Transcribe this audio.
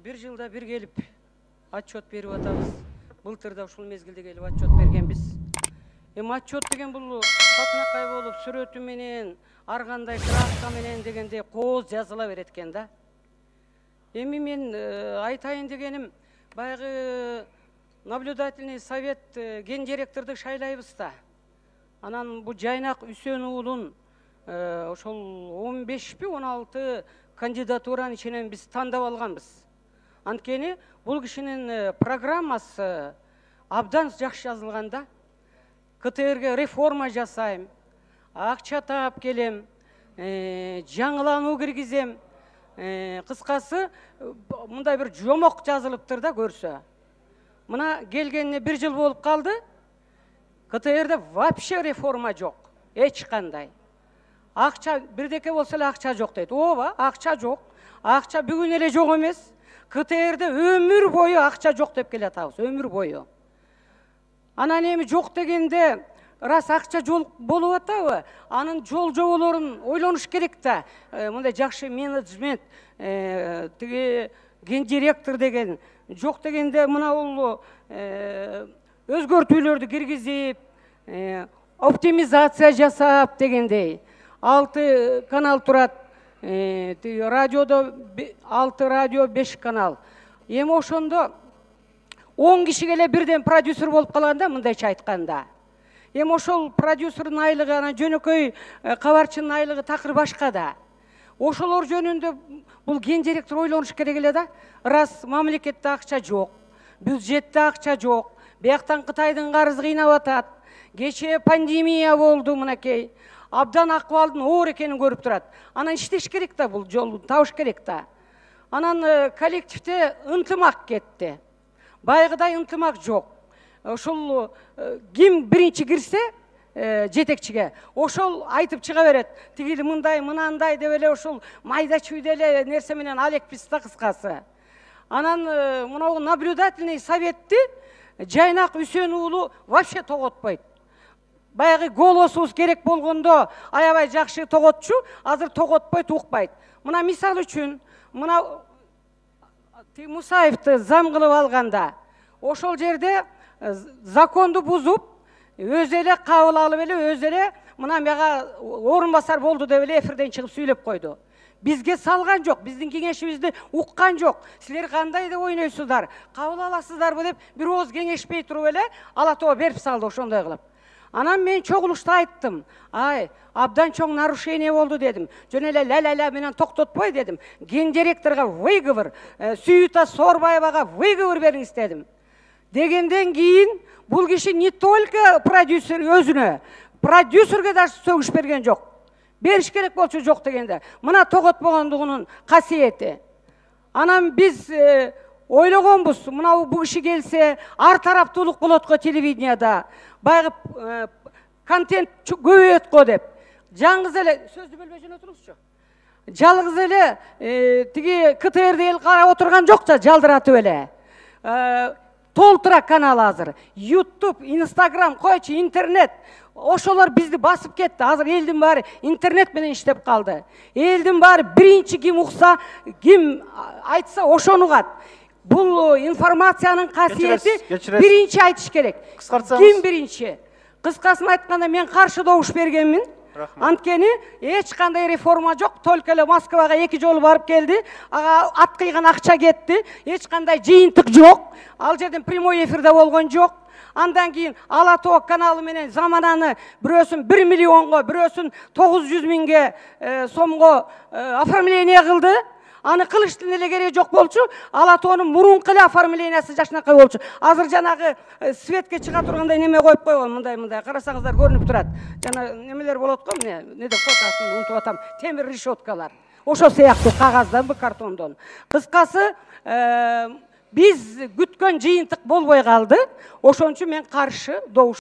Bir жылда bir келип отчет берип атабыз. Былтыр да ушул мезгилде келип отчет бергенбиз. Отчет деген бул сатынакай болуп, сүрөтү менен, ар кандай краска менен дегенде кооз жазыла берет экен да. Эми мен айтайын дегеним, баягы наблюдательный совет ген директорду шайлайбыз да. Анан бу Жайнак Үсөн уулун ошол 15-16 кандидатуранын ичинен биз тандап алганбыз. Анткени бул кишинин программасы абдан жакшы жазылган да. КТРге реформа жасайм, акча таап келем, жаңылануу киргизем. Кыскасы, мындай бир жомок жазылыптыр да көрсө. Мына келгенине 1 жыл болуп калды. КТРде вообще реформа жок, эч кандай. Акча бирдеке болсо эле акча жок дейт. Ооба, акча жок. Акча бүгүн эле жок эмес. КТРде өмүр бою акча жок деп келатабыз, өмүр бою. Анан эми жок дегенде, рас акча жол болуп атабы? Анын жол жоболорун ойлонуш керек да. Мындай жакшы менеджмент, тиги ген директор деген жок дегенде мына бул өзгөртүүлөрдү киргизип, оптимизация жасап дегендей. 6 канал турат. Радиодо 6 радио 5 канал. Эми ошондо 10 кишиге эле бирден продюсер болуп калганда, мындайча айтканда. Эми ошол продюсердин айлыгы, анан жөнөкөй кабарчынын айлыгы такыр башка да. Ошолор жөнүндө бул ген директор ойлонуш керек эле да. Раз мамлекетте акча жок, бюджетте акча жок, бияктан Кытайдын карызы кыйнап атат. Кечээ пандемия болду мынакей. Абдан акыбалдын оор экенин көрүп турат. Анан иштеш керек да, бул жолду табыш керек да. Анан коллективде ынтымак кетти. Байгыдай ынтымак жок. Ошол ким биринчи кирсе жетекчиге, ошол айтып чыга берет. Тигили мындай, мынандай деп эле ошол майда чүйдө эле нерсе менен алекпиз да кыскасы. Анан мынау наблюдательный советти Жайнак Үсөн уулу вообще тоготпойт. Баягы голосубуз керек болгондо аябай жакшы тоготчу, азыр тоготпойт, укпайт. Мына мисал үчүн, мына Мусаевди зам кылып алганда, ошол жерде законду бузуп, өзү эле кабыл алып эле, өзү эле мына мага орун басар болду деп эле эфирден чыгып сүйлөп койду. Бизге салган жок, биздин кеңешибизди уккан жок. Силер кандай деп ойнойсуздар, кабыл аласыздарбы деп бир ооз кеңешпей туруп эле ала тоо берип салды ошондой кылып. Анан мен чогулушта айттым. Ай, абдан чоң нарушение болду дедим. Жөн эле ла-ла-ла менен токтотпой дедим. Ген директорго выговор, Сүйүта Сорбаевага выговор бериңиз дедим. Дегенден кийин бул киши не только продюсер өзүнө, продюсерге даже сөгүш берген жок. Бериш керек болчу жок дегенде. Мына тоготпогондугунун касиети. Анан биз ойлогонбуз, мына бул киши келсе, ар тараптуулук болот го телевиденияда. Байгы контент көбөйөт го деп. Жаңгыз эле сөздү бөлбөй жөнө туруңузчу. Жалгыз эле тиги КТРде эл карап отурган жок да, жалдыратып эле. Толтура канал азыр. YouTube, Instagram, койчу интернет. Ошолор бизди басып кетти. Азыр элдин баары интернет менен иштеп калды. Элдин баары биринчи ким укса, ким айтса ошону угат. Бул информациянын касиети биринчи айтыш керек. Ким биринчи? Кыскасын айтканда мен каршы добуш бергенмин. Анткени эч кандай реформа жок, только эле Москвага 2 жолу барып келди. Ага ат кыйган акча кетти. Эч кандай жыйынтык жок. Ал жерден прямой эфирде болгон жок. Андан кийин Ала Тоо каналы менен замананы бирөөсүн 1 миллионго, бирөөсүн 900 миңге сомго оформление кылды. Аны кылыштын эле кереги жок болчу. Ала Тоонун мурунку эле оформлениясы жакшынакай болчу. Азыр жанагы светке чыга тургандай неме коюп койгон, мындай карасаңыздар көрүнүп турат. Жана немелер болот го, эмне деп фотосын унутуп атам, темир решеткалар. Ошо сыяктуу кагазданбы, картондон. Кыскасы, биз күткөн жыйынтык болбой калды. Ошон үчүн мен каршы добуш